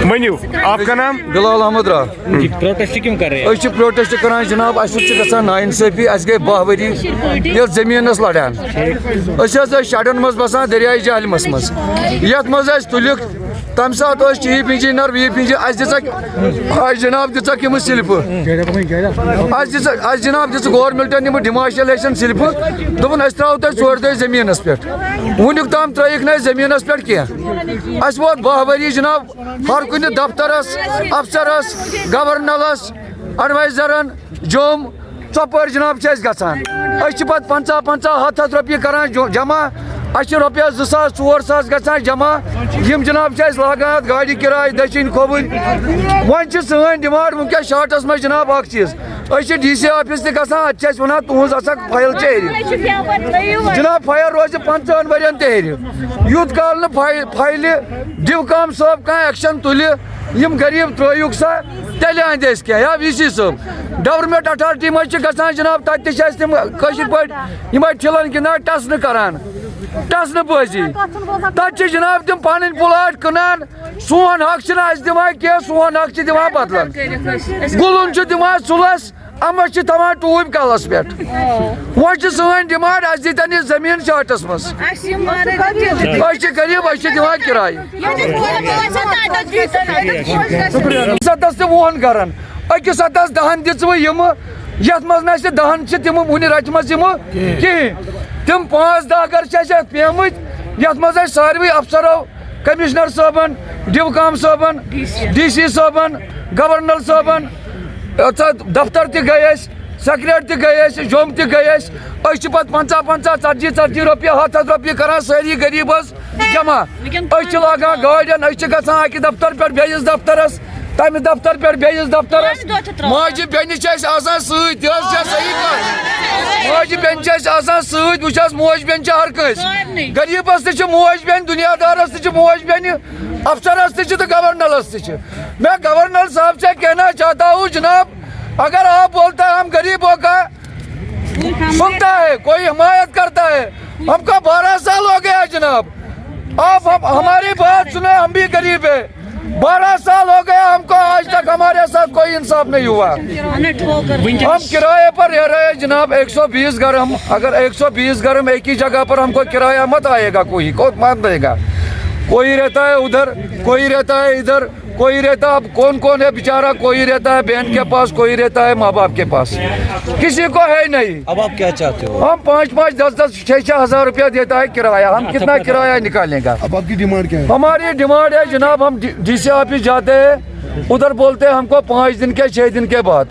ونیو آپ کا نام؟ بلال احمد را پروٹیسٹ کیوں کر رہے ہیں؟ أسۍ چھِ پروٹیسٹ کران جناب اَسہِ چھِ گژھان ناانصٲفی اَسہِ گٔے 10 ؤری یَتھ زٔمیٖنَس لڑان أسۍ حظ ٲسۍ شَڈَن منٛز بسان دریایہِ جہلمَس منٛز یَتھ منٛز اَسہِ تُلِکھ تَمہِ ساتہٕ ٲسۍ چیف انجیٖنر ویف انجیٖنر اَسہِ دِژکھ جناب دِژکھ یِمہٕ سِلپہٕ اَسہِ جناب دِژ گورمنٹَن یِمہٕ ڈِماشلیشن سِلپہٕ دوٚپُن أسۍ ترٛاوو تۄہہِ 4 دۄہ زٔمیٖنَس پٮ۪ٹھ وُنیُک تام ترٛٲیِکھ نہٕ اَسہِ زٔمیٖنَس پٮ۪ٹھ کینٛہہ اَسہِ ووت 10 ؤری جناب ہر کُنہِ دفترس افسرس گورنلس ایڈوایزرن جوم ژۄپٲرۍ جناب چھِ اَسہِ گژھان أسۍ چھِ پتہٕ 50 100 رۄپیہِ کران جمع اَسہِ چھِ رۄپیَس 2000 4000 گژھان جمع یِم جناب چھِ اَسہِ لاگان اَتھ گاڑِ کِراے دٔچھِنۍ کھووٕرۍ وۄنۍ چھِ سٲنۍ ڈِمانٛڈ وٕنکٮ۪س شاٹَس منٛز جناب اکھ چیٖز أسۍ چھِ ڈی سی آفِس تہِ گژھان اَتہِ چھِ اَسہِ وَنان تُہٕنٛز ہسا فایل چھِ ہیٚرِ جناب فایل روزِ 50 ؤرۍیَن تہِ ہیٚرِ یوٗت کال نہٕ فایلہِ ڈِوکام صٲب کانٛہہ ایٚکشن تُلہِ یِم غریٖب ترٛٲیِکھ سا تیٚلہِ اَندِ أسۍ کینٛہہ یا وی سی صٲب ڈیولپمنٹ اتھارٹی منٛز چھِ گژھان جناب تَتہِ تہِ چھِ اَسہِ تِم کٲشِرۍ پٲٹھۍ یِمے ٹھِلَن گِنٛدان ٹسنہٕ کران ٹسنہٕ بٲزی تَتہِ چھِ جناب تِم پنٕنۍ پٕلاٹ کٕنان سون حق چھِنہٕ اَسہِ دِوان کینٛہہ سون حق چھِ دِوان بدلن گُلُن چھُ دِوان سُلس اَمس چھِ تھاوان ٹوٗپۍ کلس پٮ۪ٹھ وۄنۍ چھِ سٲنۍ ڈِمانٛڈ اَسہِ دِتن یہِ زٔمیٖن شاٹس منٛز أسۍ چھِ غریٖب أسۍ چھِ دِوان کِراے سَتس تہِ 10 گرن أکِس ہَتس 10 دِژوٕ یِمہٕ یتھ منٛز نہٕ اَسہِ 10 چھِ تِمہٕ وُنہِ رچمژٕ یِمہٕ کِہیٖنۍ تِم 5-10 گھر چھِ اَسہِ اَتھ پیٚمٕتۍ یتھ منٛز اَسہِ ساروٕے افسرو کٔمِشنر صٲبن ڈِوکام صٲبن ڈی سی صٲبن گورنر صٲبن دفتر تہِ گٔے أسۍ سیکریٹ تہِ گٔے أسۍ جوٚم تہِ گٔے أسۍ چھِ پتہٕ 50 ژتجی رۄپیہِ 100 رۄپیہِ کران سٲری غریٖب حظ جمع أسۍ چھِ لاگان گاڑٮ۪ن أسۍ چھِ گژھان اکہِ دفتر پٮ۪ٹھ بیٚیِس دفترس تمہِ دفتر پٮ۪ٹھ بیٚیِس دفترس ماجہِ بیٚنہِ چھِ اَسہِ آسان سۭتۍ تہِ حظ چھےٚ صحیح کتھ ماجہِ بیٚنہِ چھِ اَسہِ آسان سۭتۍ وٕچھ حظ موج بیٚنہِ چھِ ہر کٲنٛسہِ غریٖبس تہِ چھِ موج بیٚنہِ دُنیا دارس تہِ چھِ موج بیٚنہِ افسرس تہِ چھِ تہٕ گورنلس تہِ چھِ میں گورنر صاحب سے کہنا چاہتا ہوں جناب اگر آپ بولتا ہے ہم غریبوں کا سنتا ہے کوئی حمایت کرتا ہے ہم کو 12 سال ہو گیا جناب آپ ہماری بات سنیں ہم بھی غریب ہیں 12 سال ہو گیا ہم کو آج تک ہمارے ساتھ کوئی انصاف نہیں ہوا ہم کرائے پر رہ رہے ہیں جناب 120 گھر ہم اگر 120 گھر میں ایک ہی جگہ پر ہم کو کرایہ مت آئے گا کوئی مان دے گا کوئی رہتا ہے ادھر کوئی رہتا ہے ادھر کوئی رہتا اب کون ہے بیچارہ کوئی رہتا ہے بہن کے پاس کوئی رہتا ہے ماں باپ کے پاس کسی کو ہے نہیں اب آپ کیا چاہتے ہو ہم 5 10 6 ہزار روپیہ دیتا ہے کرایہ ہم کتنا کرایہ نکالیں گا اب آپ کی ڈیمانڈ کیا ہے ہماری ڈیمانڈ ہے جناب ہم ڈی سی آفس جاتے ہیں ادھر بولتے ہیں ہم کو 5 دن کے 6 دن کے بعد